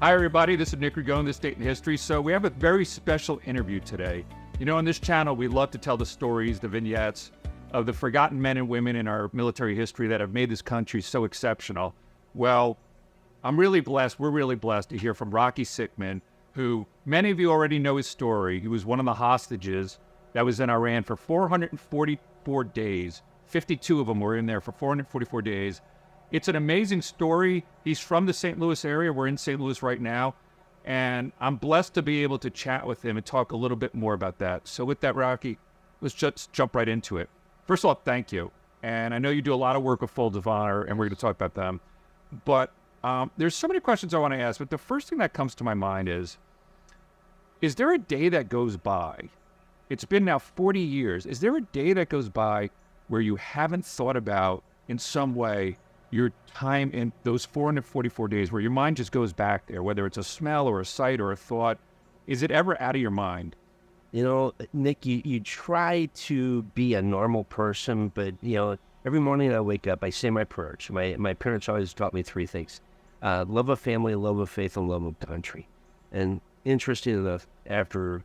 Hi, everybody. This is Nick Ragone, This Date in History. So we have a very special interview today. You know, on this channel, we love to tell the stories, the vignettes of the forgotten men and women in our military history that have made this country so exceptional. Well, I'm really blessed. We're really blessed to hear from Rocky Sickmann, who many of you already know his story. He was one of the hostages that was in Iran for 444 days. 52 of them were in there for 444 days. It's an amazing story. He's from the St. Louis area. We're in St. Louis right now. And I'm blessed to be able to chat with him and talk a little bit more about that. So with that, Rocky, let's just jump right into it. First of all, thank you. And I know you do a lot of work with Folds of Honor, and we're going to talk about them. But there's so many questions I want to ask. But the first thing that comes to my mind is there a day that goes by? It's been now 40 years. Is there a day that goes by where you haven't thought about, in some way, your time in those 444 days, where your mind just goes back there, whether it's a smell or a sight or a thought? Is it ever out of your mind? You know, Nick, you try to be a normal person, but, you know, every morning I wake up, I say my prayers. My parents always taught me three things: love of family, love of faith, and love of country. And interesting enough, after,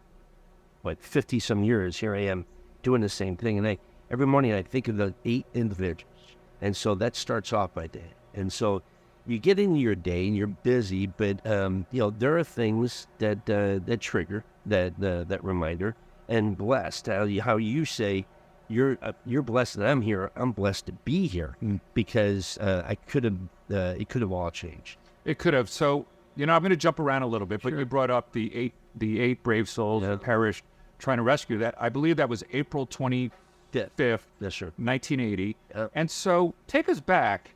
50-some years, here I am doing the same thing. And every morning I think of the 8 individuals. And so that starts off my day. And so you get into your day and you're busy, but, you know, there are things that trigger that reminder. And blessed, how you say, you're blessed that I'm here. I'm blessed to be here because it could have all changed. It could have. So, you know, I'm going to jump around a little bit, but Sure. you brought up the eight brave souls that perished trying to rescue that. I believe that was April 25th, Yes, sir. 1980. Yep. And so take us back.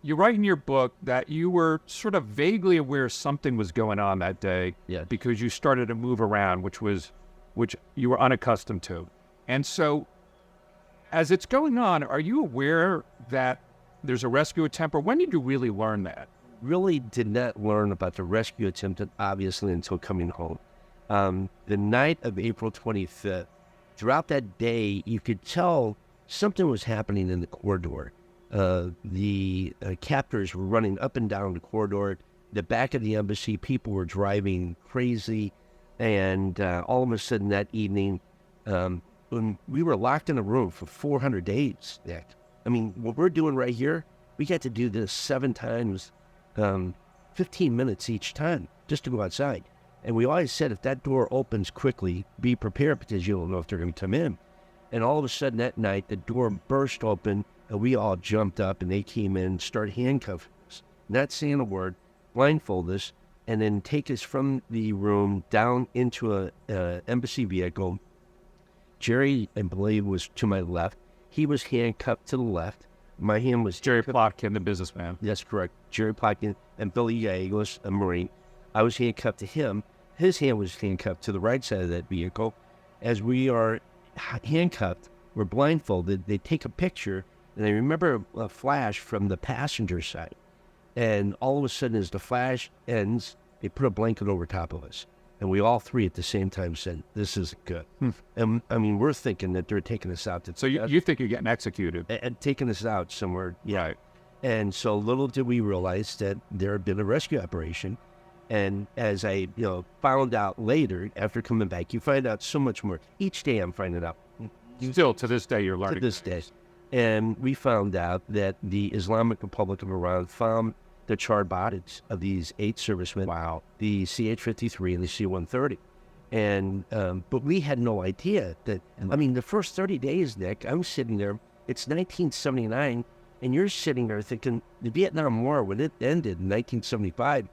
You write in your book that you were sort of vaguely aware something was going on that day because you started to move around, which you were unaccustomed to. And so as it's going on, are you aware that there's a rescue attempt, or when did you really learn that? Really did not learn about the rescue attempt, obviously, until coming home. The night of April 25th, throughout that day, you could tell something was happening in the corridor. The captors were running up and down the corridor. The back of the embassy, people were driving crazy. And all of a sudden that evening, when we were locked in a room for 400 days, Nick. I mean, what we're doing right here, we got to do this 7 times, 15 minutes each time, just to go outside. And we always said, if that door opens quickly, be prepared because you don't know if they're going to come in. And all of a sudden that night, the door burst open, and we all jumped up, and they came in, started handcuffing us, not saying a word, blindfold us, and then take us from the room down into a embassy vehicle. Jerry, I believe, was to my left. He was handcuffed to the left. My hand was Jerry Plotkin, the businessman. That's correct. Jerry Plotkin and Billy Gallegos, a Marine. I was handcuffed to him. His hand was handcuffed to the right side of that vehicle. As we are handcuffed, we're blindfolded. They take a picture, and I remember a flash from the passenger side. And all of a sudden, as the flash ends, they put a blanket over top of us. And we all three at the same time said, this isn't good. And I mean, we're thinking that they're taking us out. So you think you're getting executed? And taking us out somewhere. Yeah. Right. And so little did we realize that there had been a rescue operation. And as I, found out later, after coming back, you find out so much more. Each day I'm finding out. Still, to this day, you're learning. To this day. And we found out that the Islamic Republic of Iran found the charred bodies of these 8 servicemen. Wow. The CH-53 and the C-130. And, but we had no idea that, I mean, the first 30 days, Nick, I'm sitting there, it's 1979, and you're sitting there thinking, the Vietnam War, when it ended in 1975,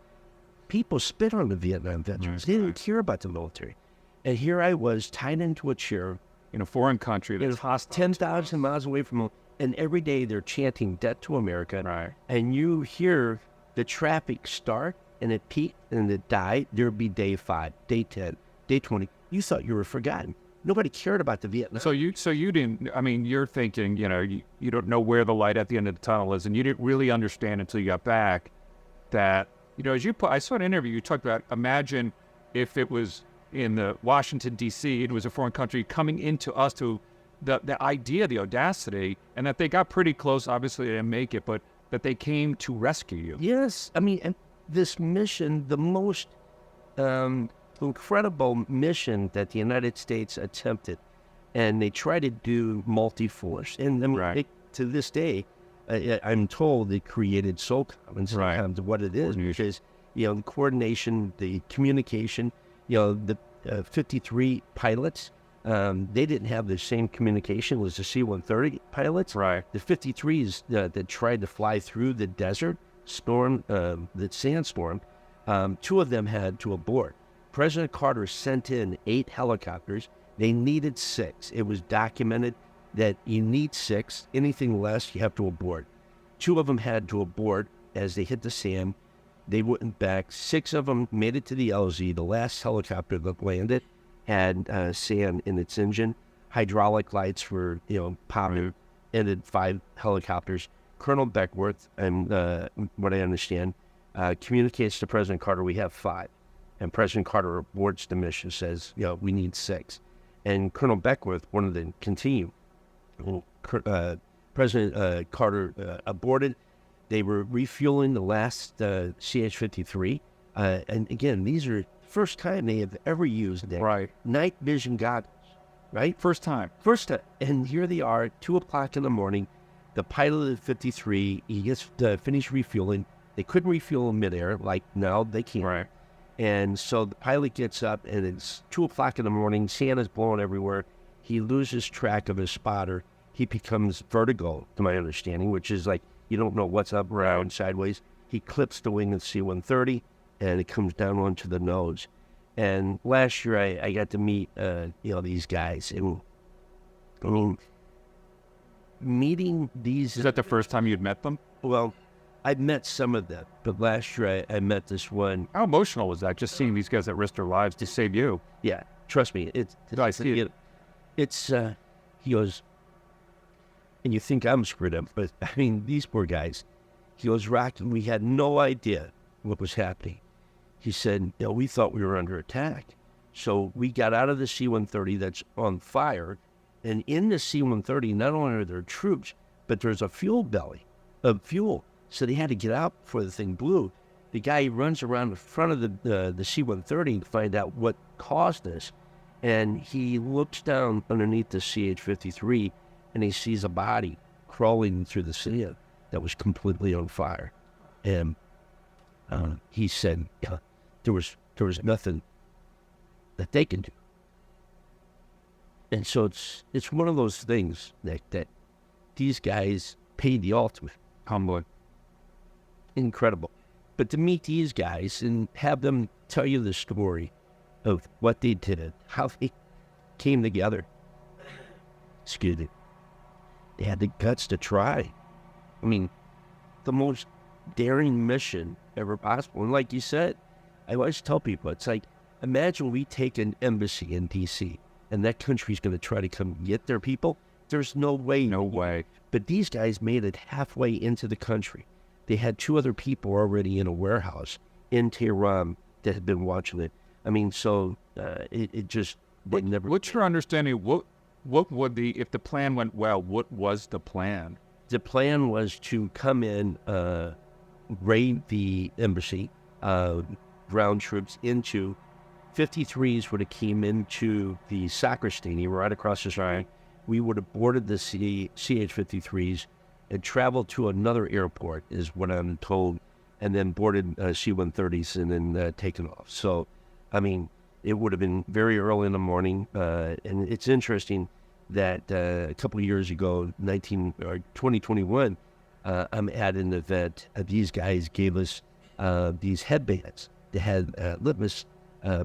people spit on the Vietnam veterans. They didn't care about the military. And here I was, tied into a chair. In a foreign country that's hostile. 10,000 miles away from home. And every day they're chanting death to America. Right. And you hear the traffic start, and it peaked, and it died. There'd be day 5, day 10, day 20. You thought you were forgotten. Nobody cared about the Vietnam. So you didn't, I mean, you're thinking, you don't know where the light at the end of the tunnel is, and you didn't really understand until you got back that, I saw an interview, you talked about, imagine if it was in the Washington, D.C., it was a foreign country coming into us, to the idea, the audacity, and that they got pretty close. Obviously they didn't make it, but that they came to rescue you. Yes. I mean, and this mission, the most incredible mission that the United States attempted, and they try to do multi-force. And I mean, to this day, I'm told it created SOCOM and sometimes what it is, which is, the coordination, the communication. The 53 pilots, they didn't have the same communication as the C-130 pilots. Right. The 53s that tried to fly through the desert storm, the sandstorm, 2 of them had to abort. President Carter sent in 8 helicopters. They needed 6. It was documented that you need 6. Anything less, you have to abort. 2 of them had to abort as they hit the sand. They went back. 6 of them made it to the LZ. The last helicopter that landed had sand in its engine. Hydraulic lights were, popping. Ended 5 helicopters. Colonel Beckworth, and what I understand, communicates to President Carter, we have 5. And President Carter aborts the mission, says, we need 6. And Colonel Beckworth wanted to continue. President Carter aborted. They were refueling the last CH-53. And again, these are the first time they have ever used their night vision goggles, right? First time. And here they are, 2 o'clock in the morning. The pilot of the 53, he gets finished refueling. They couldn't refuel in midair, like now they can. Right. And so the pilot gets up, and it's 2 o'clock in the morning. Sand is blowing everywhere. He loses track of his spotter. He becomes vertigo, to my understanding, which is like you don't know what's up, around, sideways. He clips the wing of the C-130, and it comes down onto the nose. And last year, I got to meet, these guys. And, I mean, meeting these... Is that the first time you'd met them? Well, I've met some of them, but last year I met this one. How emotional was that, just seeing these guys that risked their lives to save you? Yeah, trust me. He goes, and you think I'm screwed up, but I mean, these poor guys. He goes, Rock, we had no idea what was happening. He said, we thought we were under attack. So we got out of the C-130 that's on fire, and in the C-130, not only are there troops, but there's a fuel belly of fuel. So they had to get out before the thing blew. The guy runs around the front of the C-130 to find out what caused this. And he looks down underneath the CH-53, and he sees a body crawling through the sand that was completely on fire. And he said there was nothing that they can do. And so it's one of those things that these guys paid the ultimate. Humbling. Incredible. But to meet these guys and have them tell you the story of what they did, how they came together. Excuse me. They had the guts to try. I mean, the most daring mission ever possible. And like you said, I always tell people, it's like, imagine we take an embassy in D.C. and that country's going to try to come get their people. There's no way. No way. But these guys made it halfway into the country. They had 2 other people already in a warehouse in Tehran that had been watching it. I mean, so it just would never. What's your understanding? What would if the plan went well? What was the plan? The plan was to come in, raid the embassy, ground troops into 53s would have came into the sacristy right across the street. We would have boarded the CH-53s and traveled to another airport, is what I'm told, and then boarded C-130s and then taken off. So, I mean, it would have been very early in the morning. And it's interesting that a couple of years ago, 2021, I'm at an event. These guys gave us these headbands that had litmus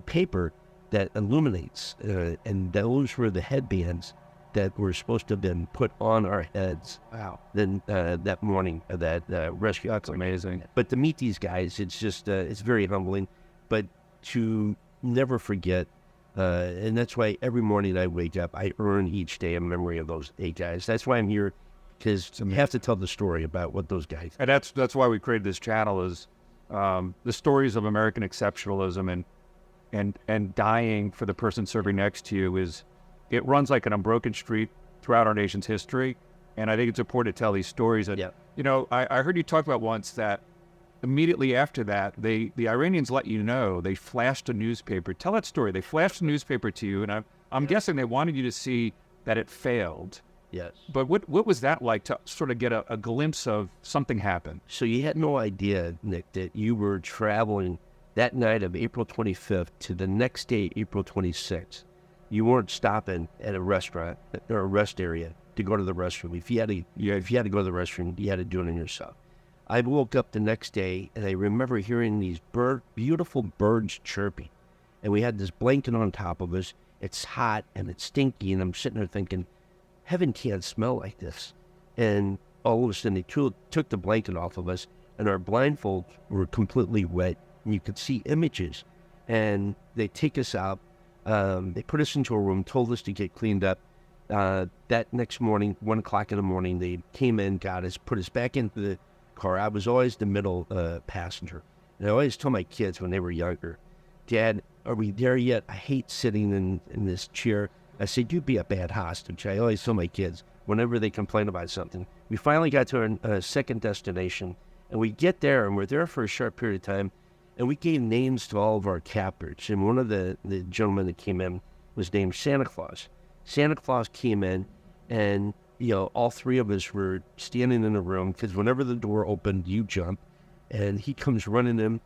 paper that illuminates, and those were the headbands that were supposed to have been put on our heads. Wow. Then that morning, that rescue. That's amazing. But to meet these guys, it's just it's very humbling. But to never forget, and that's why every morning I wake up, I earn each day a memory of those 8 guys. That's why I'm here, because I have to tell the story about what those guys. And that's why we created this channel, is the stories of American exceptionalism and dying for the person serving next to you is. It runs like an unbroken street throughout our nation's history, and I think it's important to tell these stories. And, I heard you talk about once that immediately after that, the Iranians let you know, they flashed a newspaper. Tell that story. They flashed a newspaper to you, and I'm guessing they wanted you to see that it failed. Yes. But what was that like to sort of get a glimpse of something happened? So you had no idea, Nick, that you were traveling that night of April 25th to the next day, April 26th. You weren't stopping at a restaurant or a rest area to go to the restroom. If you had to go to the restroom, you had to do it on yourself. I woke up the next day, and I remember hearing these beautiful birds chirping. And we had this blanket on top of us. It's hot, and it's stinky, and I'm sitting there thinking, heaven can't smell like this. And all of a sudden, they took the blanket off of us, and our blindfolds were completely wet, and you could see images. And they take us out. They put us into a room, told us to get cleaned up. That next morning, 1 o'clock in the morning, they came in, got us, put us back into the car. I was always the middle passenger. And I always told my kids when they were younger, Dad, are we there yet? I hate sitting in this chair. I said, you'd be a bad hostage. I always tell my kids whenever they complain about something. We finally got to our second destination, and we get there, and we're there for a short period of time, and we gave names to all of our captors. And one of the gentlemen that came in was named Santa Claus. Santa Claus came in, and all three of us were standing in a room, because whenever the door opened, you jump, and he comes running in,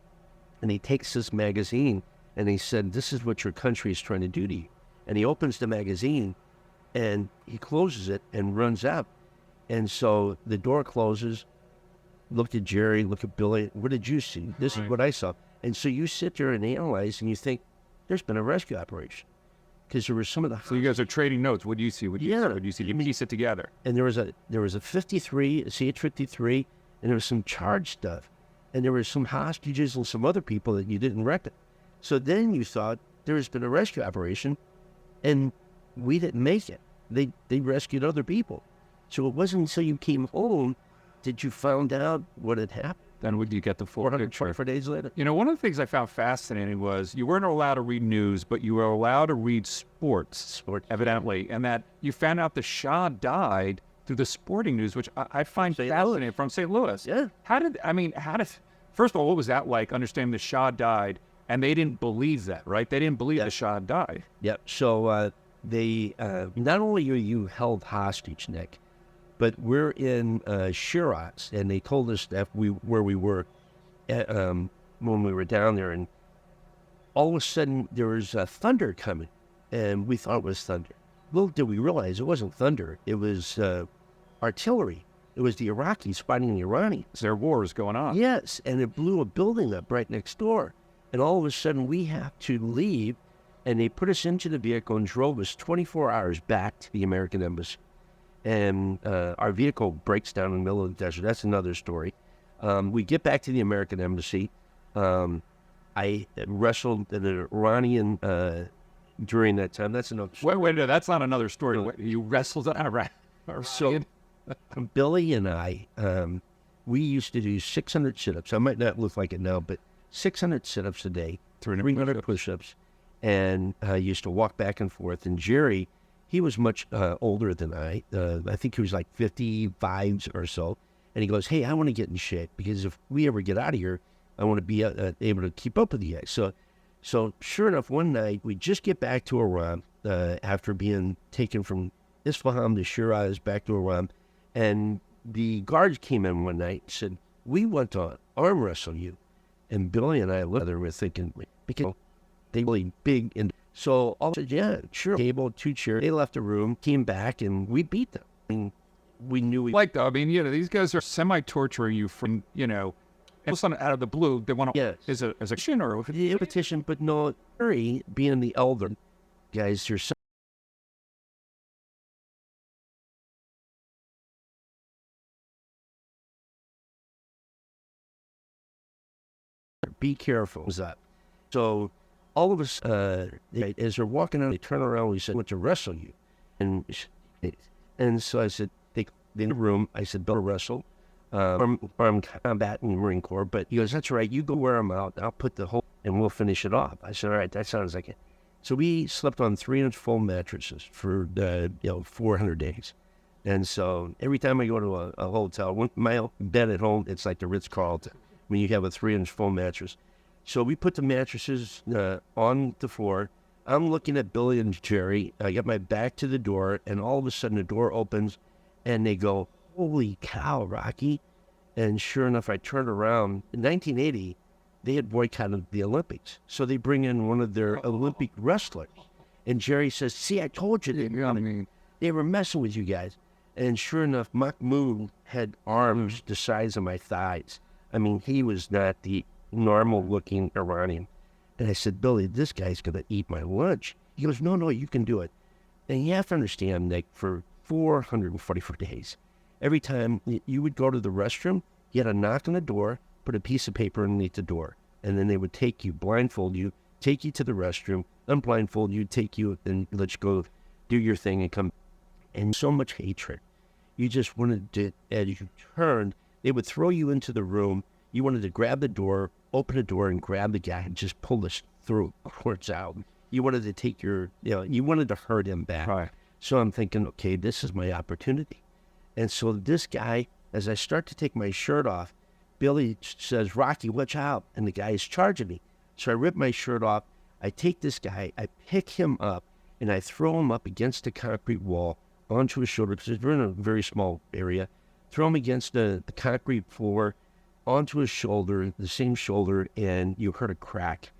and he takes this magazine, and he said, this is what your country is trying to do to you. And he opens the magazine, and he closes it and runs up. And so the door closes, look at Jerry, look at Billy, what did you see? This is what I saw. And so you sit there and analyze, and you think, there's been a rescue operation. Because there were some of the... So you guys are trading notes. What do you see? What do you see? You piece it together. And there was a CH-53, and there was some charged stuff. And there were some hostages and some other people that you didn't reckon. So then you thought, there's been a rescue operation, and we didn't make it. They rescued other people. So it wasn't until you came home that you found out what had happened. Then would you get the full picture? 4 days later. One of the things I found fascinating was you weren't allowed to read news, but you were allowed to read sports, evidently, and that you found out the Shah died through the sporting news, which I find fascinating, from St. Louis. Yeah. First of all, what was that like, understanding the Shah died, and they didn't believe that, right? They didn't believe the Shah died. Yep. So they, not only are you held hostage, Nick, but we're in Shiraz, and they told us that where we were when we were down there, and all of a sudden there was thunder coming, and we thought it was thunder. Little did we realize it wasn't thunder; it was artillery. It was the Iraqis fighting the Iranians. Their war is going on. Yes, and it blew a building up right next door, and all of a sudden we have to leave, and they put us into the vehicle and drove us 24 hours back to the American embassy. And our vehicle breaks down in the middle of the desert. That's another story. We get back to the American embassy. I wrestled an Iranian during that time. That's another story. Wait, no, that's not another story. Wait, you wrestled an Iranian? So Billy and I, we used to do 600 sit-ups. I might not look like it now, but 600 sit-ups a day, 300 push-ups, and I used to walk back and forth. And Jerry, he was much older than I. I think he was like 55 or so. And he goes, hey, I want to get in shape, because if we ever get out of here, I want to be able to keep up with you guys. So sure enough, one night, we just get back to Iran after being taken from Isfahan to Shiraz back to Iran. And the guards came in one night and said, we want to arm wrestle you. And Billy and I looked at her, we're thinking, because they really big. And so all said, yeah, sure. Table, 2 chairs. They left the room, came back, and we beat them. And we knew we... Like, though, I mean, these guys are semi-torturing you from, and all of a sudden, out of the blue, they want to... Yes. As a petition or... The petition, but no, Harry, being the elder, guys, you're so... Be careful. So all of us, as they're walking out, they turn around, we said, I want to wrestle you. And so I said, they in the room, I said, better wrestle. Armed combat in the Marine Corps. But he goes, that's right, you go wear them out, I'll put the whole, and we'll finish it off. I said, all right, that sounds like it. So we slept on 3-inch foam mattresses for, 400 days. And so every time I go to a hotel, my bed at home, it's like the Ritz-Carlton. when you have a 3-inch foam mattress. So we put the mattresses on the floor. I'm looking at Billy and Jerry. I got my back to the door, and all of a sudden the door opens, and they go, "Holy cow, Rocky!" And sure enough, I turned around. In 1980, they had boycotted the Olympics, so they bring in one of their Olympic wrestlers. And Jerry says, "See, I told you they were messing with you guys." And sure enough, Mahmoud had arms the size of my thighs. I mean, he was not the normal-looking Iranian. And I said, "Billy, this guy's going to eat my lunch." He goes, "No, you can do it." And you have to understand, like, for 444 days, every time you would go to the restroom, you had to knock on the door, put a piece of paper underneath the door, and then they would take you, blindfold you, take you to the restroom, unblindfold you, take you, and let you go do your thing and come. And so much hatred. You just wanted to, as you turned, they would throw you into the room. You wanted to grab the door, open the door, and grab the guy and just pull this through, cords out. You wanted to take you wanted to hurt him back. Right. So I'm thinking, okay, this is my opportunity. And so this guy, as I start to take my shirt off, Billy says, "Rocky, watch out." And the guy is charging me. So I rip my shirt off. I take this guy, I pick him up, and I throw him up against the concrete wall onto his shoulder, because we're in a very small area. Throw him against the concrete floor, onto his shoulder, the same shoulder, and you heard a crack.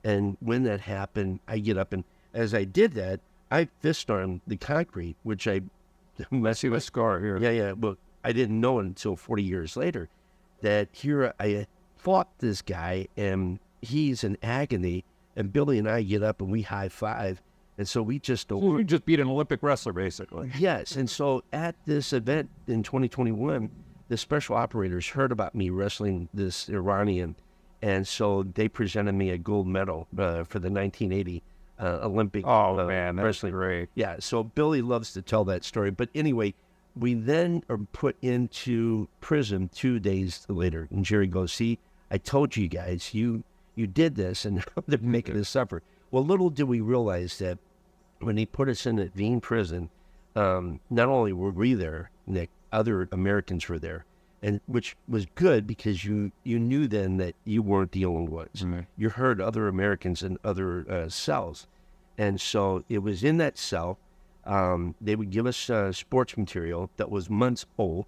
And when that happened, I get up, and as I did that, I fist armed the concrete, which I see the scar here. Yeah. But I didn't know it until 40 years later that here I fought this guy, and he's in agony, and Billy and I get up and we high five. And so we just You just beat an Olympic wrestler, basically. Yes. And so at this event in 2021, the special operators heard about me wrestling this Iranian. And so they presented me a gold medal for the 1980 Olympic man, that's wrestling. great. Yeah. So Billy loves to tell that story. But anyway, we then are put into prison 2 days later. And Jerry goes, "See, I told you guys, you did this, and they're making us suffer." Well, little did we realize that when he put us in a Dean prison, not only were we there, Nick, other Americans were there, and which was good because you knew then that you weren't the only ones. Mm-hmm. You heard other Americans in other cells. And so it was in that cell. They would give us sports material that was months old,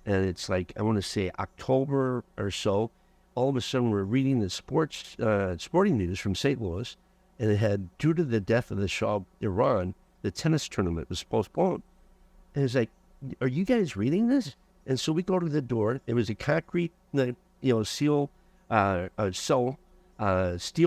and it's like, I want to say October or so. All of a sudden, we're reading the sporting news from St. Louis, and it had, due to the death of the Shah of Iran, the tennis tournament was postponed. And it's like, "Are you guys reading this?" And so we go to the door. It was a concrete, steel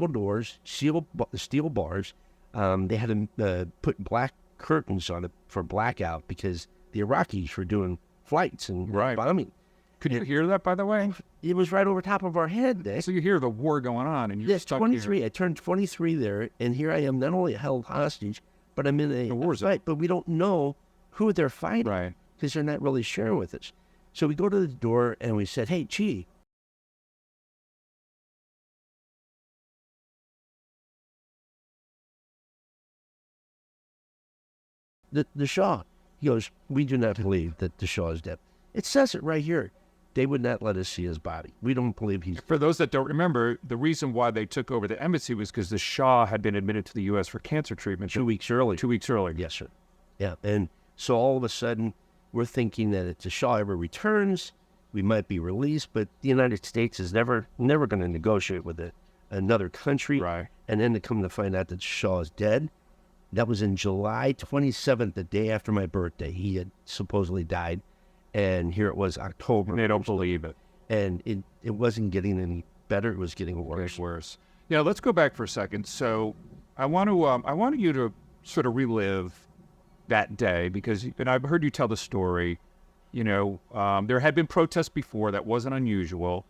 doors, steel bars. They had to put black curtains on it for blackout because the Iraqis were doing flights and bombing. Could you hear that, by the way? It was right over top of our head, Nick. So you hear the war going on, and you're stuck 23. here. I turned 23 there, and here I am, not only held hostage, but I'm in a war zone. fight. But we don't know who they're fighting, Right. because they're not really sharing with us. So we go to the door, and we said, "Hey, Chi, the Shah." He goes, "We do not believe that the Shah is dead." It says it right here. They would not let us see his body. We don't believe he's... For those that don't remember, the reason why they took over the embassy was because the Shah had been admitted to the U.S. for cancer treatment 2 weeks early. 2 weeks earlier. Yes, sir. Yeah, and so all of a sudden, we're thinking that if the Shah ever returns, we might be released, but the United States is never going to negotiate with another country. Right. And then to come to find out that the Shah is dead. That was in July 27th, the day after my birthday. He had supposedly died. And here it was October. And they don't believe it. And it wasn't getting any better. It was getting worse. Worse. Yeah, let's go back for a second. So I want you to sort of relive that day because, and I've heard you tell the story, there had been protests before. That wasn't unusual.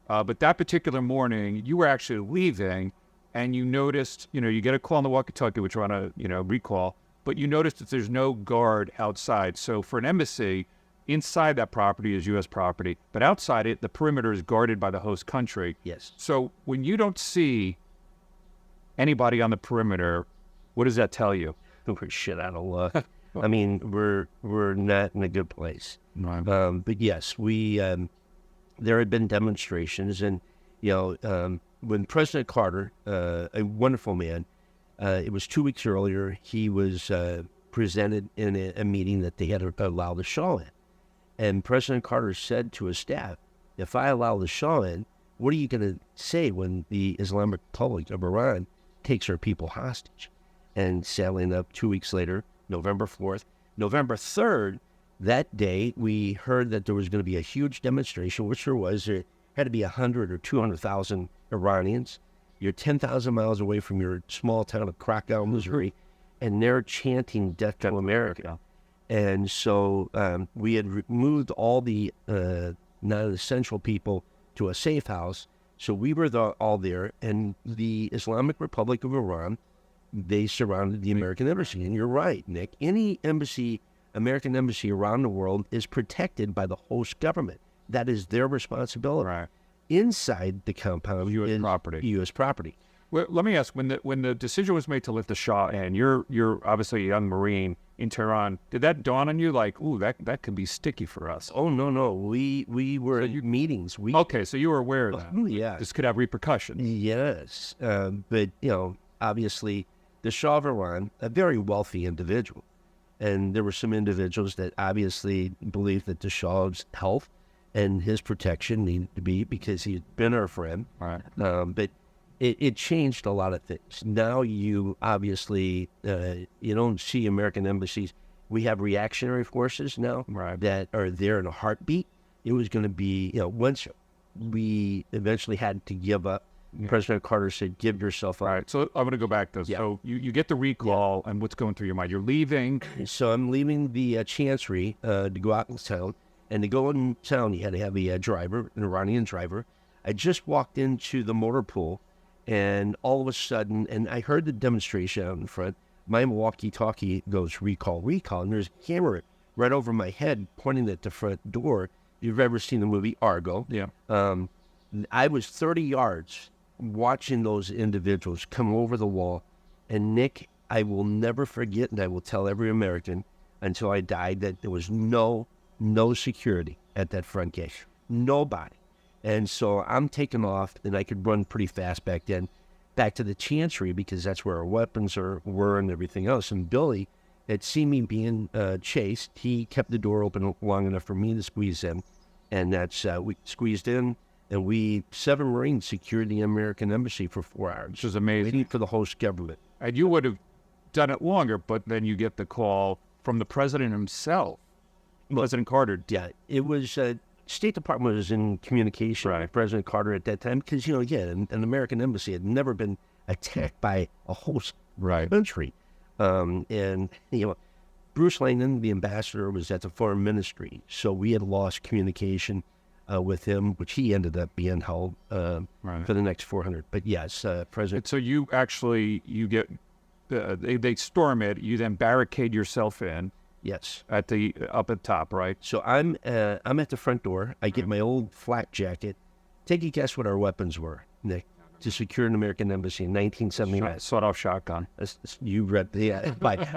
But that particular morning, you were actually leaving and you noticed, you get a call on the walkie-talkie, which you want to, recall, but you noticed that there's no guard outside. So for an embassy, inside that property is U.S. property, but outside it, the perimeter is guarded by the host country. Yes. So when you don't see anybody on the perimeter, what does that tell you? We're shit out of luck. I mean, we're not in a good place. Right. But yes, we there had been demonstrations, and when President Carter, a wonderful man, it was 2 weeks earlier, he was presented in a meeting that they had to allow the Shah in. And President Carter said to his staff, if I allow the Shah in, what are you going to say when the Islamic Republic of Iran takes our people hostage? And sailing up 2 weeks later, November 4th, November 3rd, that day, we heard that there was going to be a huge demonstration, which there was. There had to be 100 or 200,000 Iranians. You're 10,000 miles away from your small town of Krakow, Missouri, and they're chanting "Death to America." And so we had moved all the non-essential people to a safe house. So we were all there, and the Islamic Republic of Iran, they surrounded the American embassy. And you're right, Nick. Any embassy, American embassy around the world is protected by the host government. That is their responsibility. Right. Inside the compound U.S. is property. U.S. property. Well, let me ask: when the decision was made to lift the Shah in, you're obviously a young Marine in Tehran. Did that dawn on you, like, ooh, that could be sticky for us? Oh no, we were in meetings. Okay, so you were aware of that. Oh, yeah. This could have repercussions. Yes, but obviously, the Shah of Iran, a very wealthy individual, and there were some individuals that obviously believed that the Shah's health and his protection needed to be, because he'd been our friend. Right. But it changed a lot of things. Now you obviously, you don't see American embassies. We have reactionary forces now that are there in a heartbeat. It was going to be, once we eventually had to give up, President Carter said, give yourself up. All right, so I'm going to go back to this. So you get the recall, and what's going through your mind? You're leaving. So I'm leaving the Chancery to go out in town. And to go in town, you had to have a driver, an Iranian driver. I just walked into the motor pool, and all of a sudden, and I heard the demonstration out in front. My walkie-talkie goes, recall, recall, and there's a camera right over my head pointing at the front door. If you've ever seen the movie Argo. Yeah. I was 30 yards watching those individuals come over the wall. And Nick, I will never forget, and I will tell every American until I die, that there was no security at that front gate. Nobody. And so I'm taking off, and I could run pretty fast back then, back to the Chancery, because that's where our weapons were and everything else. And Billy had seen me being chased. He kept the door open long enough for me to squeeze in. And that's, we squeezed in, and 7 Marines secured the American embassy for 4 hours. Which is amazing. Waiting for the host government. And you would have done it longer, but then you get the call from the president himself. President Carter. Yeah, it was, State Department was in communication with President Carter at that time, because, again, an American embassy had never been attacked by a host country. And Bruce Langdon, the ambassador, was at the foreign ministry, so we had lost communication with him, which he ended up being held for the next 400. But yes, President. So you get, they storm it, you then barricade yourself in. Yes. Up at top, right? So I'm at the front door. I get my old flak jacket. Take a guess what our weapons were, Nick, to secure an American embassy in 1979. Sawed-off shotgun. You read,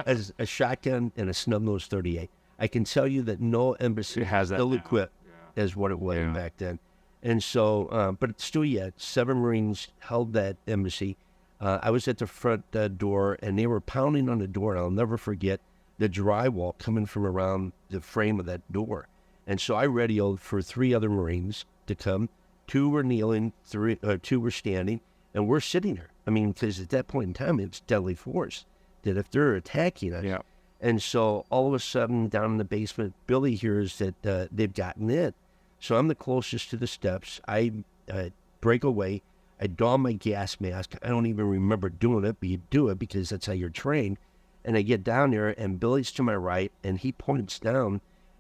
as a shotgun and a snub-nosed .38. I can tell you that no embassy has still equipped as what it was back then. And so, but still yet, 7 Marines held that embassy. I was at the front door, and they were pounding on the door, and I'll never forget the drywall coming from around the frame of that door. And so I radioed for 3 other Marines to come. 2 were kneeling, 2 were standing, and we're sitting there. I mean, because at that point in time, it's deadly force, that if they're attacking us. And so all of a sudden, down in the basement, Billy hears that they've gotten in. So I'm the closest to the steps. I break away. I don my gas mask. I don't even remember doing it, but you do it because that's how you're trained. And I get down there, and Billy's to my right, and he points down.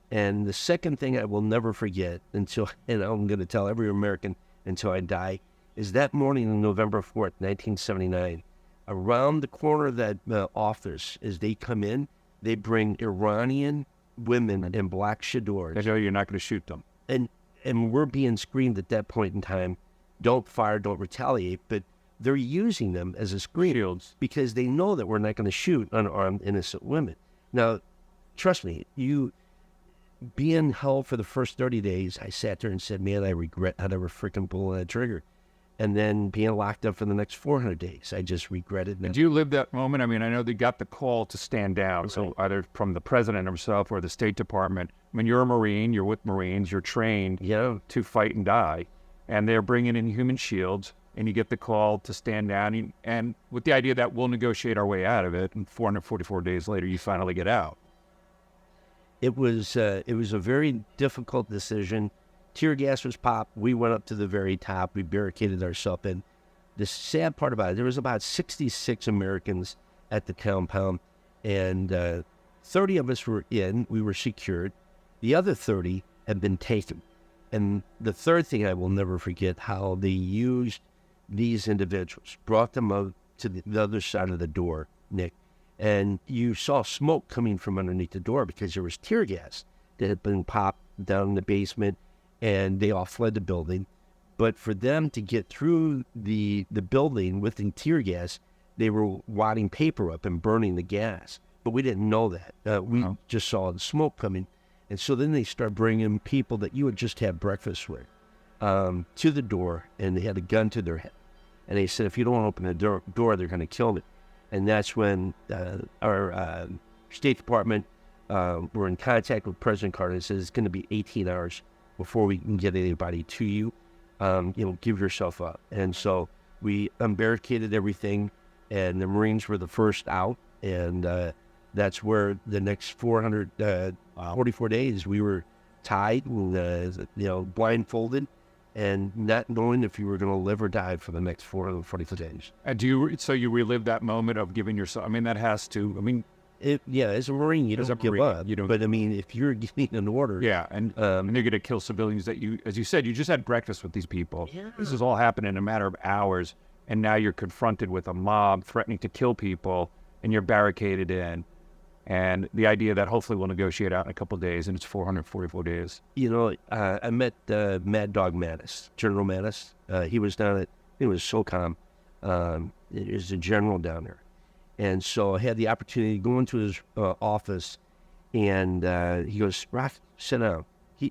And the second thing I will never forget and I'm going to tell every American until I die, is that morning on November 4th, 1979, around the corner of that office, as they come in, they bring Iranian women in black chadors. They know you're not going to shoot them. And we're being screamed at that point in time, don't fire, don't retaliate, but they're using them as a screen Shields. Because they know that we're not going to shoot unarmed, innocent women. Now, trust me, being held for the first 30 days, I sat there and said, man, I regret I'd ever freaking pulled that trigger. And then being locked up for the next 400 days, I just regretted it. Did you live that moment? I mean, I know they got the call to stand down, so either from the president himself or the State Department. I mean, you're a Marine, you're with Marines, you're trained to fight and die, and they're bringing in human shields, and you get the call to stand down, and with the idea that we'll negotiate our way out of it, and 444 days later, you finally get out. It was a very difficult decision. Tear gas was popped. We went up to the very top. We barricaded ourselves in. The sad part about it, there was about 66 Americans at the compound, and 30 of us were in. We were secured. The other 30 had been taken. And the third thing I will never forget, how they used these individuals, brought them up to the other side of the door, Nick, and you saw smoke coming from underneath the door because there was tear gas that had been popped down in the basement, and they all fled the building. But for them to get through the building with the tear gas, they were wadding paper up and burning the gas. But we didn't know that. We just saw the smoke coming. And so then they start bringing people that you would just have breakfast with to the door, and they had a gun to their head. And they said, if you don't open the door, they're going to kill me. And that's when our State Department were in contact with President Carter and says it's going to be 18 hours before we can get anybody to you. Give yourself up. And so we unbarricaded everything, and the Marines were the first out. And that's where the next 444 days we were tied, and, blindfolded, and not knowing if you were going to live or die for the next 444 days. And so you relive that moment of giving yourself, I mean, that has to, I mean. As a Marine, you don't give up. You don't, but I mean, if you're giving an order. Yeah, and they're going to kill civilians that you, as you said, you just had breakfast with these people. Yeah. This is all happening in a matter of hours, and now you're confronted with a mob threatening to kill people, and you're barricaded in. And the idea that hopefully we'll negotiate out in a couple of days, and it's 444 days. I met Mad Dog Mattis, General Mattis. He was down at, it was SOCOM. He was a general down there. And so I had the opportunity to go into his office, and he goes, Rock, sit down.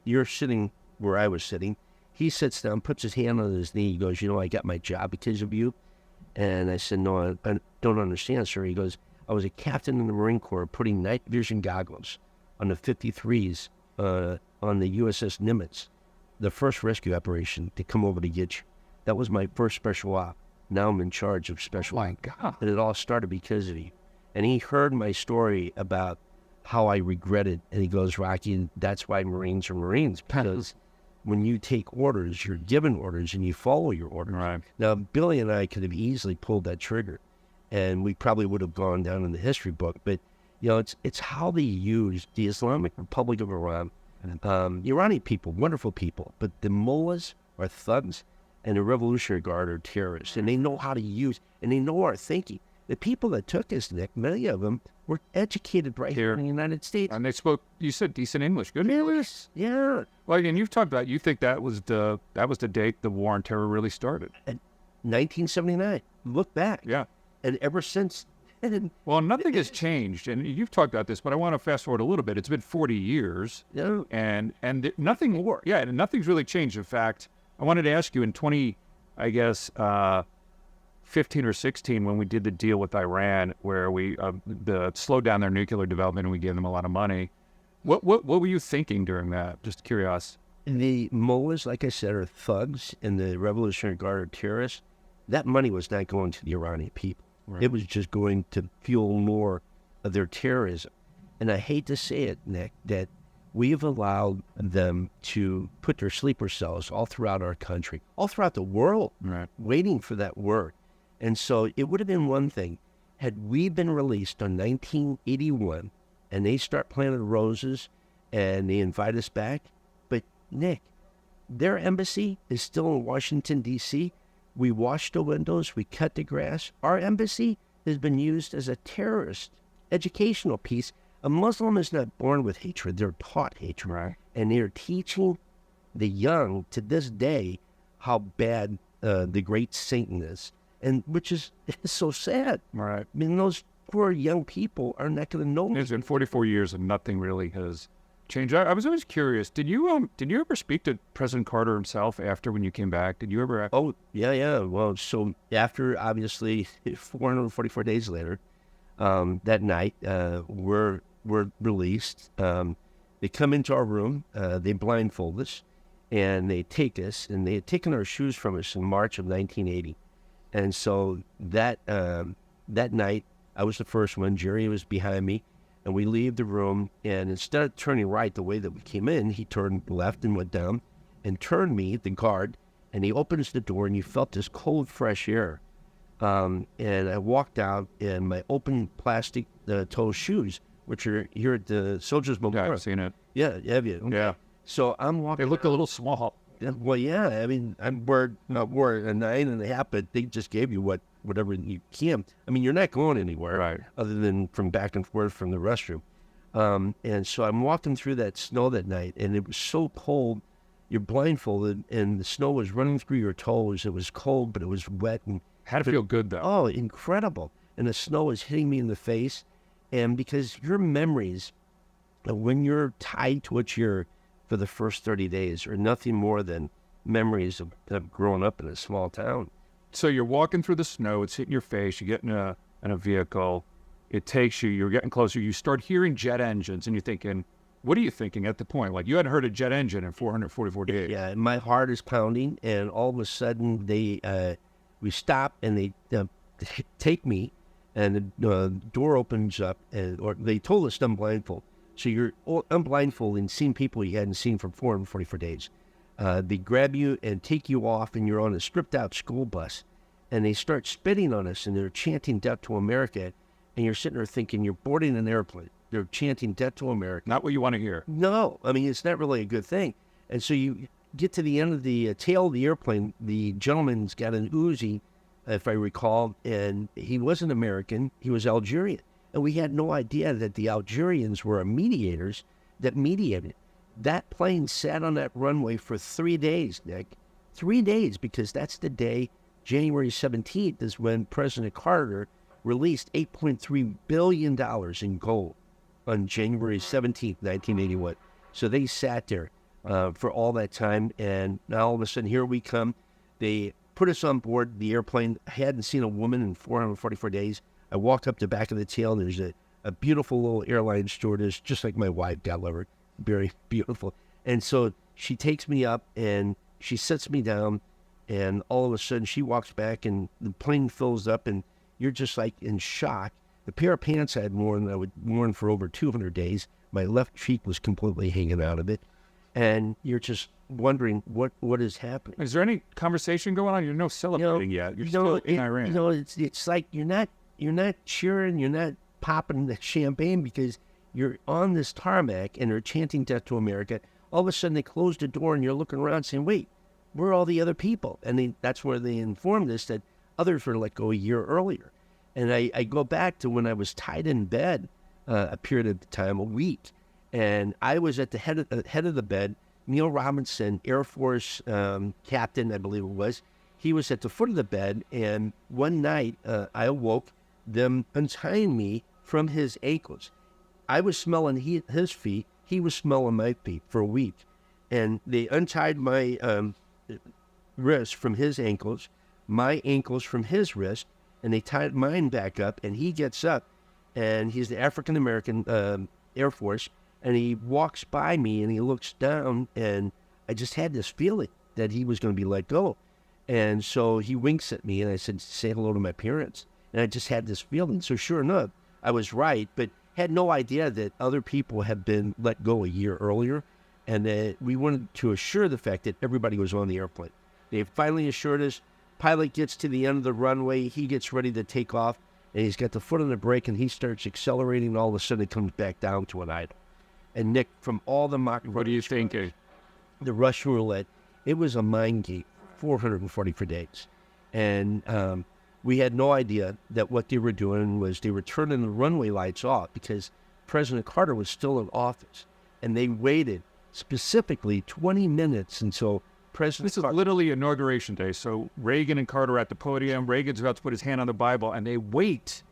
You're sitting where I was sitting. He sits down, puts his hand on his knee. He goes, I got my job because of you. And I said, no, I don't understand, sir. He goes, I was a captain in the Marine Corps putting night vision goggles on the 53s on the USS Nimitz, the first rescue operation to come over to get you. That was my first special op. Now I'm in charge of special. My God. And it all started because of you. And he heard my story about how I regretted. And he goes, Rocky, that's why Marines are Marines. Because when you take orders, you're given orders and you follow your orders. Right. Now, Billy and I could have easily pulled that trigger, and we probably would have gone down in the history book. But, it's how they used the Islamic Republic of Iran. Iranian people, wonderful people. But the mullahs are thugs, and the Revolutionary Guard are terrorists, and they know how to use, and they know our thinking. The people that took us, Nick, many of them were educated right here in the United States. And they spoke, you said, decent English, good English. Yeah. Well, and you've talked about, you think that was the date the war on terror really started. 1979. Look back. Yeah. And ever since then. Well, nothing has changed, and you've talked about this, but I want to fast forward a little bit. It's been 40 years, and nothing more. Yeah, and nothing's really changed. In fact, I wanted to ask you in 15 or 16, when we did the deal with Iran, where we slowed down their nuclear development and we gave them a lot of money. What were you thinking during that? Just curious. The mullahs, like I said, are thugs, and the Revolutionary Guard are terrorists. That money was not going to the Iranian people. Right. It was just going to fuel more of their terrorism. And I hate to say it, Nick, that we have allowed them to put their sleeper cells all throughout our country, all throughout the world, waiting for that word. And so it would have been one thing had we been released on 1981 and they start planting roses and they invite us back. But, Nick, their embassy is still in Washington, D.C. We washed the windows. We cut the grass. Our embassy has been used as a terrorist educational piece. A Muslim is not born with hatred. They're taught hatred. Right. And they're teaching the young to this day how bad the great Satan is. And which is so sad. Right. I mean, those poor young people are not going to know. It's been 44 years and nothing really has change. I was always curious. Did you ever speak to President Carter himself after when you came back? Did you ever? Oh, yeah. Well, so after, obviously, 444 days later, that night, we're released. They come into our room, they blindfold us, and they take us, and they had taken our shoes from us in March of 1980. And so that night, I was the first one. Jerry was behind me, and we leave the room, and instead of turning right the way that we came in, he turned left and went down and turned me, the guard, and he opens the door, and you felt this cold, fresh air. And I walked out in my open plastic toe shoes, which are here at the Soldiers Memorial. Yeah, I've seen it. Yeah, have you? Okay. Yeah. So I'm walking. They look a little small. Well, yeah. I mean, I wore a 9.5, but they just gave you whatever you can. I mean, you're not going anywhere, Right. other than from back and forth from the restroom. And so I'm walking through that snow that night, and it was so cold. You're blindfolded, and the snow was running through your toes. It was cold, but it was wet. And Had to feel good though. oh, incredible! And the snow was hitting me in the face, and because your memories of when you're tied to a chair for the first 30 days are nothing more than memories of growing up in a small town. So you're walking through the snow. It's hitting your face. You get in a vehicle. It takes you. You're getting closer. You start hearing jet engines, and you're thinking, what are you thinking at the point? Like you hadn't heard a jet engine in 444 days. Yeah, and my heart is pounding, and all of a sudden we stop, and they take me, and the door opens up, or they told us to unblindfold. So you're unblindfolded and seeing people you hadn't seen for 444 days. They grab you and take you off, and you're on a stripped-out school bus, and they start spitting on us, and they're chanting "Death to America," and you're sitting there thinking you're boarding an airplane. They're chanting "Death to America." Not what you want to hear. No, I mean, it's not really a good thing. And so you get to the end of the tail of the airplane. The gentleman's got an Uzi, if I recall, and he wasn't American. He was Algerian. And we had no idea that the Algerians were mediators that mediated. That plane sat on that runway for 3 days, Nick. 3 days, because that's the day, January 17th, is when President Carter released $8.3 billion in gold on January 17th, 1981. So they sat there for all that time, and now all of a sudden, here we come. They put us on board the airplane. I hadn't seen a woman in 444 days. I walked up the back of the tail, and there's a beautiful little airline stewardess, just like my wife, God love her, very beautiful. And so she takes me up, and she sets me down, and all of a sudden, she walks back, and the plane fills up, and you're just like in shock. The pair of pants I had worn, I would worn for over 200 days. My left cheek was completely hanging out of it. And you're just wondering what is happening. Is there any conversation going on? You're no celebrating yet. You're still in Iran. It's like you're not cheering, you're not popping the champagne, because you're on this tarmac and they're chanting "Death to America." All of a sudden they close the door, and you're looking around saying, wait, where are all the other people? And that's where they informed us that others were let go a year earlier. And I go back to when I was tied in bed a period of time, a week, and I was at the head of the bed. Neil Robinson, Air Force captain, I believe it was, he was at the foot of the bed, and one night I awoke them untying me from his ankles. I was smelling his feet, he was smelling my feet for a week, and they untied my wrist from his ankles, my ankles from his wrist, and they tied mine back up, and he gets up, and he's the African-American Air Force, and he walks by me, and he looks down, and I just had this feeling that he was going to be let go. And so he winks at me, and I said, say hello to my parents. And I just had this feeling. So sure enough, I was right, but had no idea that other people had been let go a year earlier, and that we wanted to assure the fact that everybody was on the airplane. They finally assured us. Pilot gets to the end of the runway, he gets ready to take off, and he's got the foot on the brake, and he starts accelerating, and all of a sudden it comes back down to an idle. And Nick, from all the mock... What are you thinking? The Russian roulette, it was a mind game, 444 days. And we had no idea that what they were doing was they were turning the runway lights off because President Carter was still in office. And they waited specifically 20 minutes until President Carter... This is literally Inauguration Day. So Reagan and Carter are at the podium. Reagan's about to put his hand on the Bible, and they wait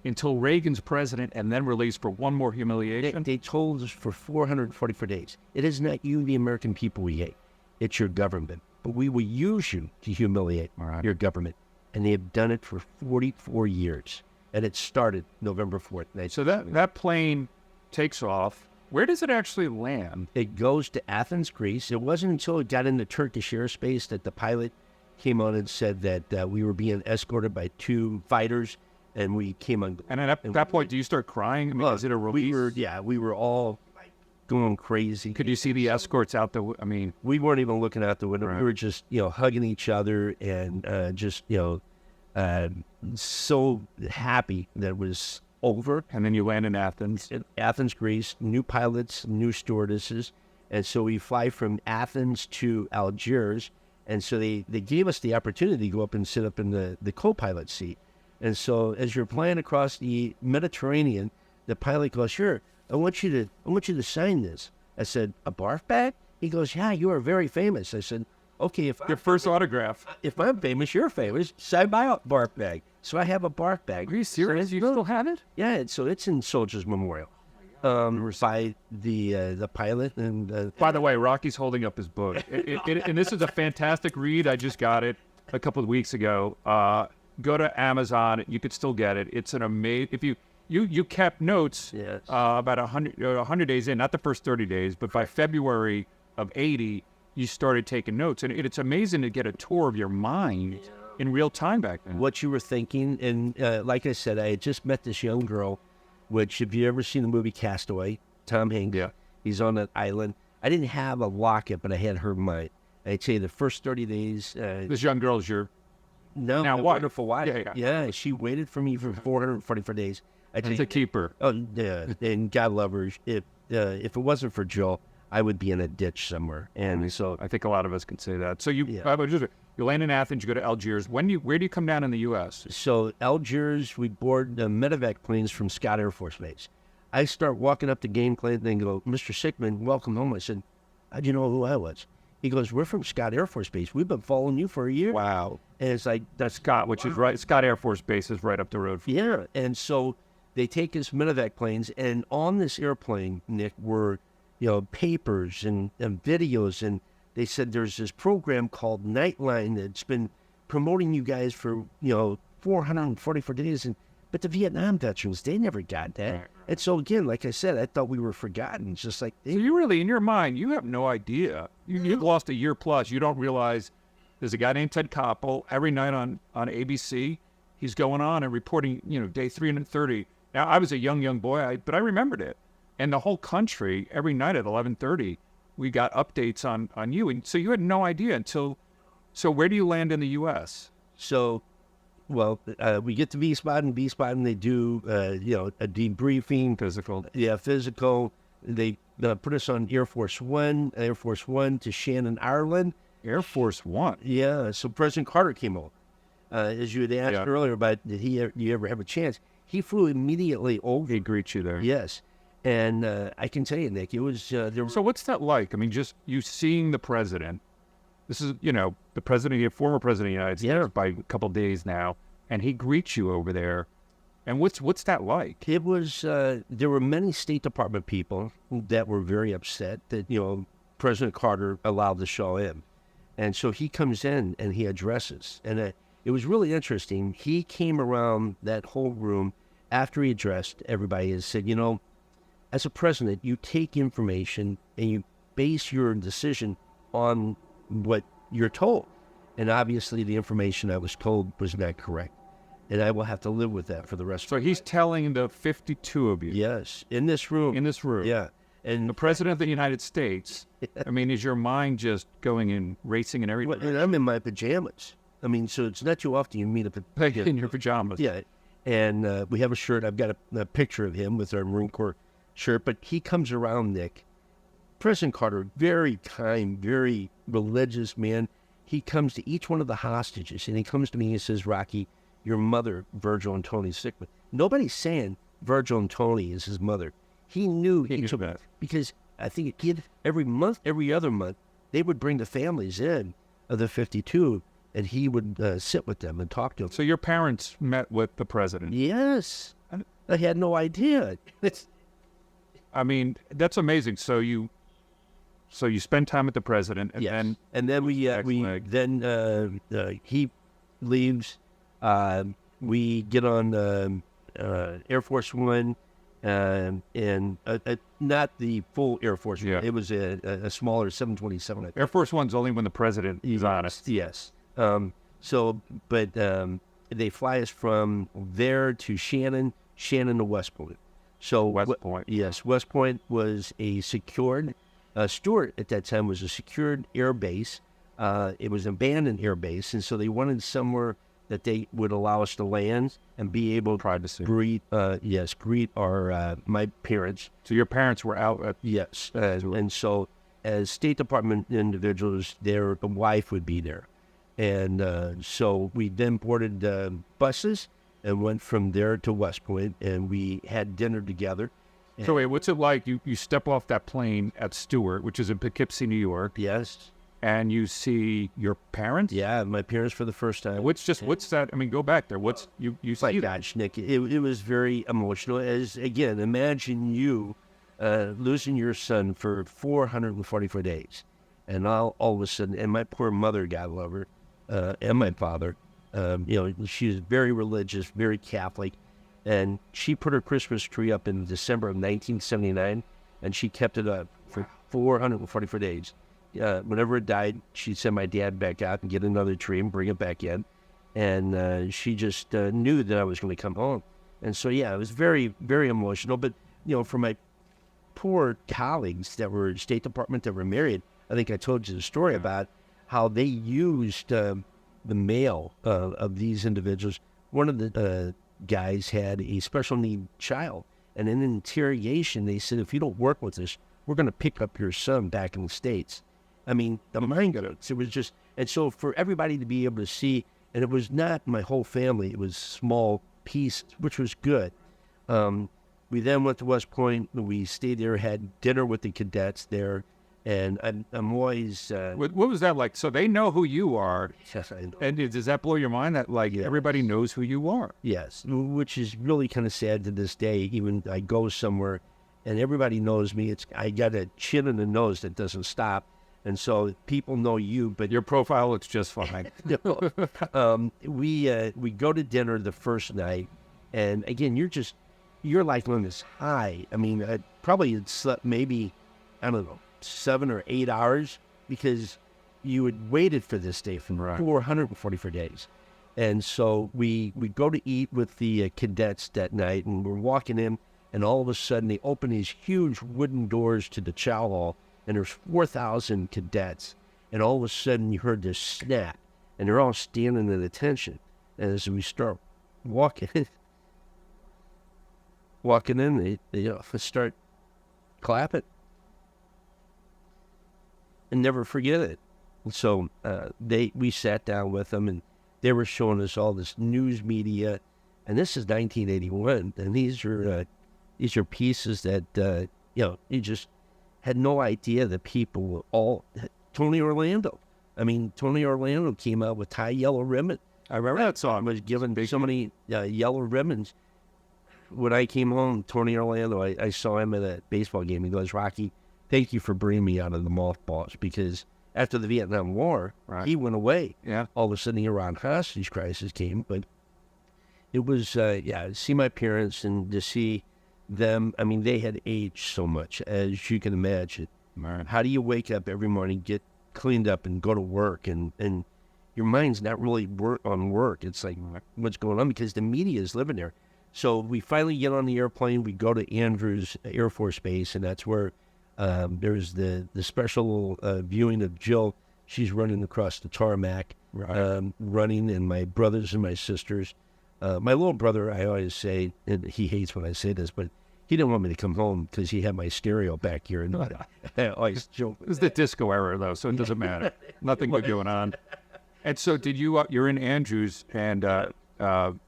until Reagan's president and then released for one more humiliation? They told us for 444 days, it is not you, the American people, we hate. It's your government. But we will use you to humiliate your government. And they have done it for 44 years. And it started November 4th. So that plane takes off. Where does it actually land? It goes to Athens, Greece. It wasn't until it got into Turkish airspace that the pilot came on and said that we were being escorted by 2 fighters, and we came on. And at that point, do you start crying? I mean, is it a release? We were all going crazy. Could you see the escorts out the? I mean, we weren't even looking out the window. Right. We were just hugging each other and so happy that it was over. And then you land in Athens. Athens, Greece, new pilots, new stewardesses. And so we fly from Athens to Algiers. And so they gave us the opportunity to go up and sit up in the co-pilot seat. And so as you're flying across the Mediterranean, the pilot goes, "Sure, I want you to sign this." I said, "A barf bag?" He goes, "Yeah, you are very famous." I said, "Okay, Your first autograph. If I'm famous, you're famous. Sign my barf bag." So I have a barf bag. Are you serious? You still have it? Yeah, so it's in Soldiers Memorial. By the pilot. And by the way, Rocky's holding up his book. And this is a fantastic read. I just got it a couple of weeks ago. Go to Amazon. You could still get it. It's an amazing. If you kept notes about 100 days in, not the first 30 days, but by February of 80, you started taking notes. And it's amazing to get a tour of your mind in real time back then. What you were thinking. And like I said, I had just met this young girl, which if you ever seen the movie Castaway, Tom Hanks, he's on that island. I didn't have a locket, but I had her mind. I'd say the first 30 days. This young girl is your now wonderful wife. Yeah. She waited for me for 444 days. To keep her. Oh, yeah, and God love her. If it wasn't for Jill, I would be in a ditch somewhere. And so I think a lot of us can say that. So you land in Athens, you go to Algiers. Where do you come down in the U.S.? So Algiers, we board the medevac planes from Scott Air Force Base. I start walking up the game plane and they go, "Mr. Sickmann, welcome home." I said, "How'd you know who I was?" He goes, "We're from Scott Air Force Base. We've been following you for a year." Wow. And it's like, that's Scott, which is right. Scott Air Force Base is right up the road. Yeah. And so they take us medevac planes, and on this airplane, Nick, were papers and videos, and they said there's this program called Nightline that's been promoting you guys for 444 days, but the Vietnam veterans, they never got that. Right. And so again, like I said, I thought we were forgotten. It's just like so you really, in your mind, you have no idea. You've lost a year plus. You don't realize there's a guy named Ted Koppel every night on ABC. He's going on and reporting, day 330. Now I was a young boy, but I remembered it. And the whole country, every night at 11:30, we got updates on you. And so you had no idea until. So where do you land in the U.S.? So, we get to Wiesbaden. They do, a debriefing. Physical. Yeah, physical. They put us on Air Force One to Shannon, Ireland. Air Force One? Yeah. So President Carter came over. As you had asked earlier about, did you ever have a chance? He flew immediately over. He greets you there. Yes. And I can tell you, Nick, it was... So what's that like? I mean, just you seeing the president. This is, the president, former president of the United States by a couple of days now, and he greets you over there. And what's that like? It was, there were many State Department people that were very upset that, President Carter allowed the show in. And so he comes in and he addresses. And it was really interesting. He came around that whole room after he addressed everybody and said, as a president, you take information and you base your decision on what you're told. And obviously the information I was told was not correct. And I will have to live with that for the rest of my life. So he's telling the 52 of you. Yes, in this room. Yeah. And the president of the United States, I mean, is your mind just going and racing and everything? And I'm in my pajamas. I mean, so it's not too often you meet in your pajamas. Yeah. And we have a shirt. I've got a picture of him with our Marine Corps shirt. But he comes around, Nick. President Carter, very kind, very religious man. He comes to each one of the hostages, and he comes to me and says, "Rocky, your mother, Virgil and Tony Sickmann." Nobody's saying Virgil and Tony is his mother. He knew that. Because I think every other month, they would bring the families in of the 52 and he would sit with them and talk to them. So your parents met with the president. Yes. I had no idea. I mean, that's amazing. So you spend time with the president, and Yes. And then he leaves. We get on Air Force One, and not the full Air Force One. Yeah. It was a smaller 727. I think. Air Force One's only when the president is on it. Yes. But they fly us from there to Shannon to West Point. So West Point. Yes, West Point was a secured. Stewart at that time was a secured air base. It was an abandoned air base, and so they wanted somewhere that they would allow us to land and be able Privacy. to greet our my parents. So your parents were out at Yes, and so as State Department individuals, the wife would be there, and so we then boarded buses and went from there to West Point, and we had dinner together. So wait, what's it like? You step off that plane at Stewart, which is in Poughkeepsie, New York, Yes, and you see your parents? yeah, my parents for the first time. What's that? I mean, go back there. What's you My see that? gosh, Nick, it was very emotional. As again, imagine you losing your son for 444 days, and all of a sudden, and my poor mother, God love her, and my father, she was very religious, very Catholic, and she put her Christmas tree up in December of 1979, and she kept it up for 444 days. Whenever it died, she'd send my dad back out and get another tree and bring it back in. And she just knew that I was going to come home. And so, yeah, it was very, very emotional. But, for my poor colleagues that were State Department that were married, I think I told you the story about how they used the mail of these individuals. One of the guys had a special need child. And in an interrogation, they said, if you don't work with us, we're going to pick up your son back in the States. I mean, the mind it was just, and so for everybody to be able to see, and it was not my whole family, it was small piece, which was good. We then went to West Point, we stayed there, had dinner with the cadets there, and I'm always... What was that like? So they know who you are, yes, I know. and does that blow your mind that everybody knows who you are? Yes, which is really kind of sad to this day. Even I go somewhere, and everybody knows me. I got a chin and a nose that doesn't stop. And so people know you, but Your profile looks just fine. we go to dinner the first night, and again, you're like on this high. I mean, I probably had slept maybe, I don't know, 7 or 8 hours because you had waited for this day for 444 days. And so we go to eat with the cadets that night, and we're walking in, and all of a sudden they open these huge wooden doors to the chow hall, and there's 4,000 cadets, and all of a sudden you heard this snap, and they're all standing at attention. And as we start walking in, they start clapping, and never forget it. And so we sat down with them, and they were showing us all this news media, and this is 1981, and these are pieces that you just had no idea that people were all Tony Orlando. I mean, Tony Orlando came out with Tie Yellow Ribbon. I remember that song. Was given so many yellow ribbons. When I came home, Tony Orlando, I saw him at a baseball game. He goes, "Rocky, thank you for bringing me out of the mothballs," because after the Vietnam War, he went away. Yeah. All of a sudden, the Iran hostage crisis came. But it was, to see my parents and to see them. I mean, they had aged so much, as you can imagine. Right. How do you wake up every morning, get cleaned up, and go to work, and your mind's not really on work? It's like, what's going on? Because the media is living there. So we finally get on the airplane. We go to Andrews Air Force Base, and that's where there's the special viewing of Jill. She's running across the tarmac, running, and my brothers and my sisters. My little brother, I always say, and he hates when I say this, but he didn't want me to come home because he had my stereo back here. And I always joke. It was the disco era, though, so it doesn't matter. Nothing good going on. And so did you, you're in Andrews, and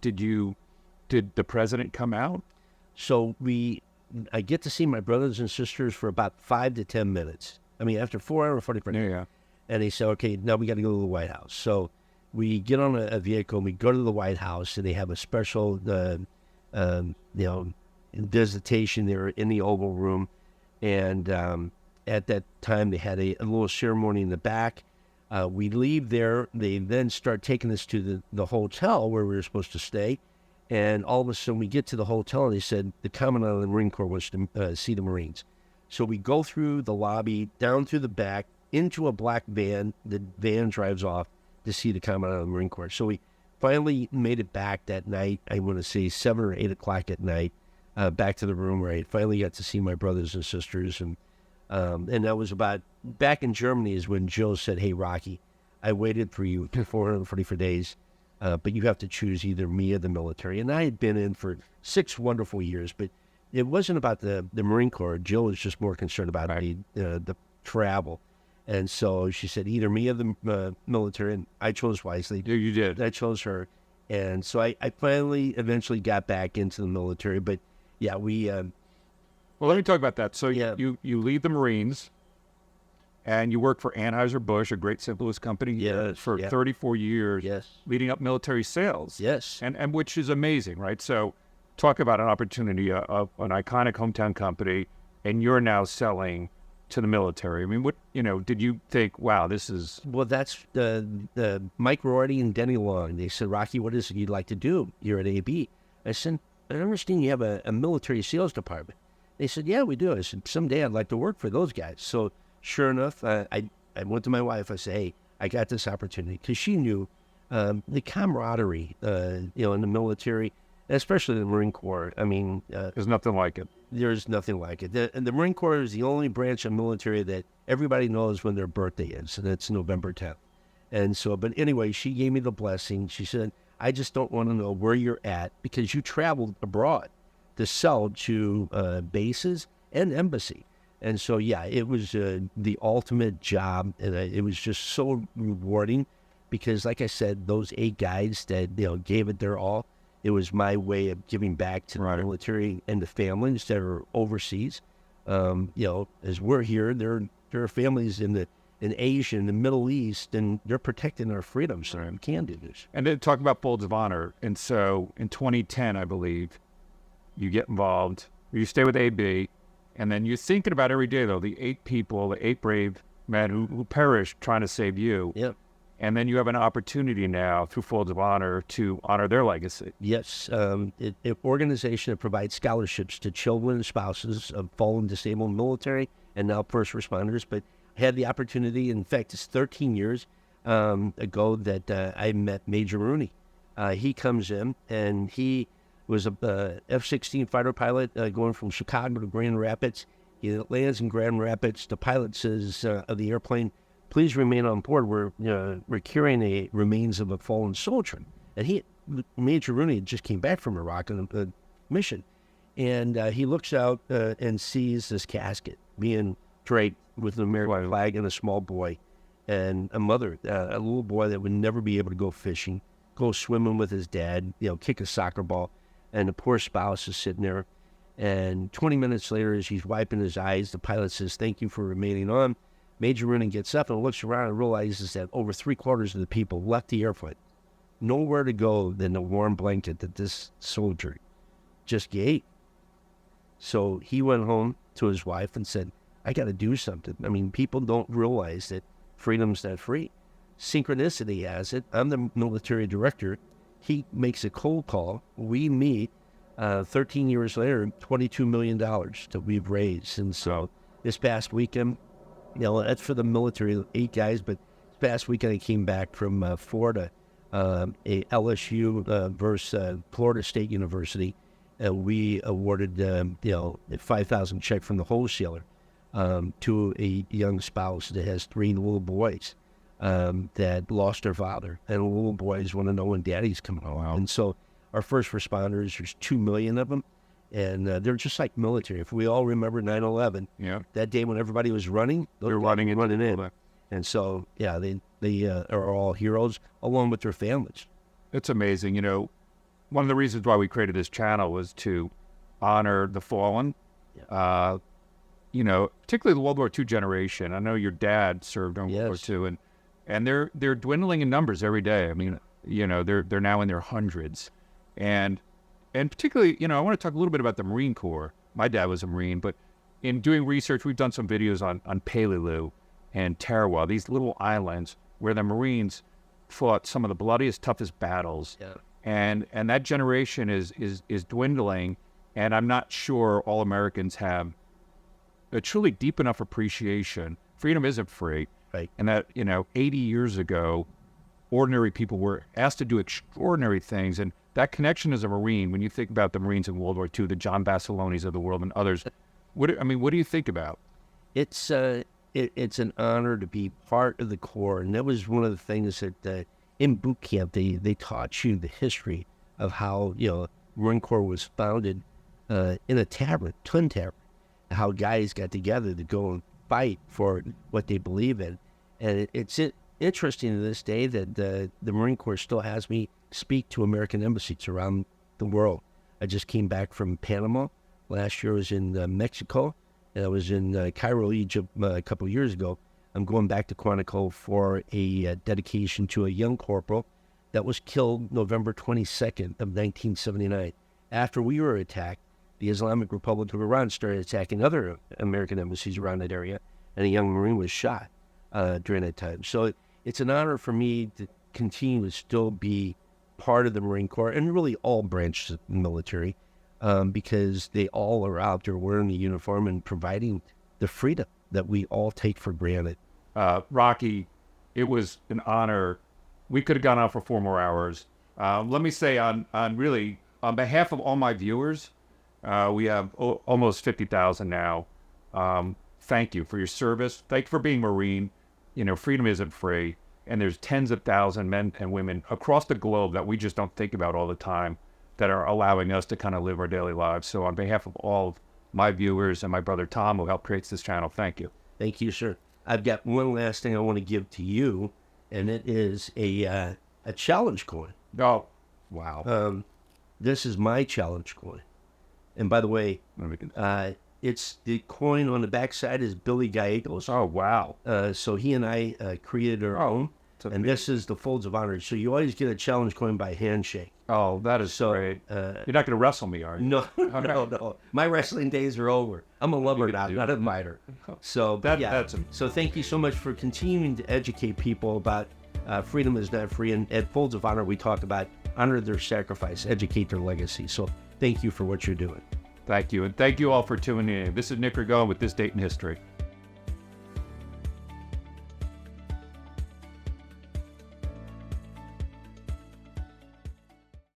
did the president come out? So I get to see my brothers and sisters for about 5 to 10 minutes. I mean, after 4 hours, 45 minutes. Yeah. And they say, okay, now we got to go to the White House. So We get on a vehicle and we go to the White House, and they have a special, visitation there in the Oval Room. And at that time, they had a little ceremony in the back. We leave there. They then start taking us to the hotel where we were supposed to stay. And all of a sudden, we get to the hotel, and they said the Commandant of the Marine Corps wants to see the Marines. So we go through the lobby, down through the back, into a black van. The van drives off to see the Commandant of the Marine Corps. So we finally made it back that night. I want to say 7 or 8 o'clock at night, back to the room where I finally got to see my brothers and sisters. And that was about, back in Germany is when Joe said, "Hey, Rocky, I waited for you 444 days, but you have to choose either me or the military." And I had been in for 6 wonderful years, but it wasn't about the Marine Corps. Jill was just more concerned about the travel. And so she said, either me or the military, and I chose wisely. Yeah, you did. I chose her. And so I finally eventually got back into the military. But yeah, we... well, let me talk about that. So Yeah. you leave the Marines, and you work for Anheuser-Busch, a great simplest company, Yes, for yeah. 34 years, Yes. leading up military sales. Yes. And which is amazing, right? So talk about an opportunity of an iconic hometown company, and you're now selling to the military. I mean, what, did you think, wow, this is... Well, that's the Mike Rorty and Denny Long. They said, "Rocky, what is it you'd like to do? You're at AB." I said, "I understand you have a military sales department." They said, "Yeah, we do." I said, "Someday I'd like to work for those guys." So sure enough, I went to my wife. I said, "Hey, I got this opportunity," because she knew the camaraderie, in the military, especially the Marine Corps. I mean, There's nothing like it. there's nothing like it. And the Marine Corps is the only branch of military that everybody knows when their birthday is, and it's November 10th. And so, but anyway, she gave me the blessing. She said, "I just don't want to know where you're at, because you traveled abroad to sell to bases and embassy." And so, yeah, it was the ultimate job, and it was just so rewarding, because, like I said, those 8 guys that gave it their all. It was my way of giving back to the military and the families that are overseas. As we're here, there are families in Asia and the Middle East, and they're protecting our freedoms. So we can do this. And then talk about Folds of Honor. And so in 2010, I believe, you get involved, you stay with AB, and then you're thinking about every day, though, the 8 people, the 8 brave men who perished trying to save you. Yep. And then you have an opportunity now through Folds of Honor to honor their legacy. Yes, an organization that provides scholarships to children and spouses of fallen, disabled military and now first responders. But I had the opportunity, in fact, it's 13 years ago that I met Major Rooney. He comes in, and he was a F-16 fighter pilot going from Chicago to Grand Rapids. He lands in Grand Rapids. The pilot says of the airplane, "Please remain on board. We're carrying the remains of a fallen soldier." And Major Rooney just came back from Iraq on a mission. And he looks out and sees this casket being draped with an American flag and a small boy and a mother, a little boy that would never be able to go fishing, go swimming with his dad, kick a soccer ball. And the poor spouse is sitting there. And 20 minutes later, as he's wiping his eyes, the pilot says, "Thank you for remaining on." Major Rooney gets up and looks around and realizes that over 3/4 of the people left the airplane. Nowhere to go than the warm blanket that this soldier just gave. So he went home to his wife and said, "I got to do something." I mean, people don't realize that freedom's not free. Synchronicity has it. I'm the military director. He makes a cold call. We meet 13 years later, $22 million that we've raised. And so this past weekend, that's for the military, 8 guys. But this past weekend, I came back from Florida, a LSU versus Florida State University. We awarded, a $5,000 check from the wholesaler to a young spouse that has 3 little boys that lost their father. And the little boys want to know when daddy's coming home. Wow. And so our first responders, there's 2 million of them. And they're just like military. If we all remember 9/11, that day when everybody was running, They're running in. And so, yeah, they are all heroes along with their families. It's amazing. One of the reasons why we created this channel was to honor the fallen, particularly the World War II generation. I know your dad served during World War II, and and they're dwindling in numbers every day. I mean, they're now in their hundreds, and particularly, I want to talk a little bit about the Marine Corps. My dad was a Marine, but in doing research, we've done some videos on Peleliu and Tarawa, these little islands where the Marines fought some of the bloodiest, toughest battles. Yeah. And that generation is dwindling, and I'm not sure all Americans have a truly deep enough appreciation. Freedom isn't free. Right. And that, 80 years ago, ordinary people were asked to do extraordinary things. And that connection as a Marine, when you think about the Marines in World War II, the John Bassilonis of the world and others, what do you think about? It's it's an honor to be part of the Corps, and that was one of the things that in boot camp they taught you the history of how Marine Corps was founded in a tavern, twin tavern, how guys got together to go and fight for what they believe in, and it's interesting to this day that the Marine Corps still has me speak to American embassies around the world. I just came back from Panama. Last year I was in Mexico, and I was in Cairo, Egypt a couple of years ago. I'm going back to Quantico for a dedication to a young corporal that was killed November 22nd of 1979. After we were attacked, the Islamic Republic of Iran started attacking other American embassies around that area, and a young Marine was shot during that time. So it's an honor for me to continue to still be part of the Marine Corps, and really all branches of the military, because they all are out there wearing the uniform and providing the freedom that we all take for granted. Rocky, it was an honor. We could have gone on for 4 more hours. Let me say on behalf of all my viewers, we have almost 50,000 now. Thank you for your service. Thank you for being Marine. Freedom isn't free. And there's tens of thousands men and women across the globe that we just don't think about all the time that are allowing us to kind of live our daily lives. So on behalf of all of my viewers and my brother Tom, who helped create this channel, thank you. Thank you, sir. I've got one last thing I want to give to you, and it is a challenge coin. Oh, wow. This is my challenge coin. And by the way, it's the coin on the backside is Billy Gallegos. Oh, wow. So he and I created our own. And this is the Folds of Honor. So you always get a challenge coin by handshake. Oh, that is so great. You're not going to wrestle me, are you? No, no. My wrestling days are over. I'm a lover now, not a fighter. So So thank you so much for continuing to educate people about freedom is not free. And at Folds of Honor, we talk about honor their sacrifice, educate their legacy. So thank you for what you're doing. Thank you. And thank you all for tuning in. This is Nick Rigon with This Date in History.